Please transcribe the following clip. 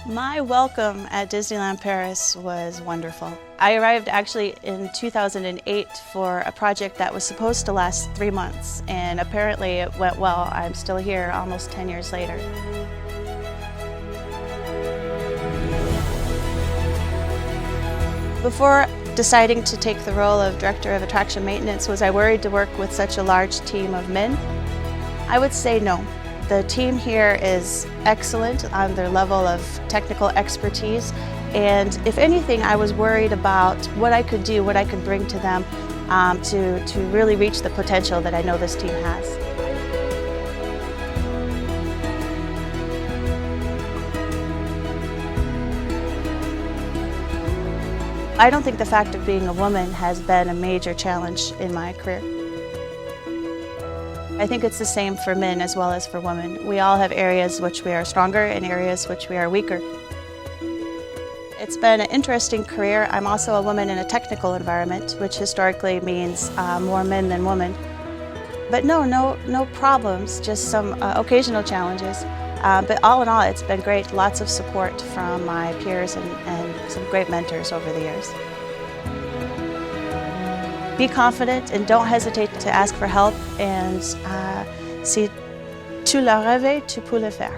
My welcome at Disneyland Paris was wonderful. I arrived actually in 2008 for a project that was supposed to last 3 months, and apparently it went well. I'm still here almost 10 years later. Before deciding to take the role of Director of Attraction Maintenance, was I worried to work with such a large team of men? I would say no. The team here is excellent on their level of technical expertise, and if anything, I was worried about what I could do, what I could bring to them to really reach the potential that I know this team has. I don't think the fact of being a woman has been a major challenge in my career. I think it's the same for men as well as for women. We all have areas which we are stronger and areas which we are weaker. It's been an interesting career. I'm also a woman in a technical environment, which historically means more men than women. But no problems, just some occasional challenges. But all in all, it's been great. Lots of support from my peers and some great mentors over the years. Be confident and don't hesitate to ask for help, and si tu l'as rêvé, tu peux le faire.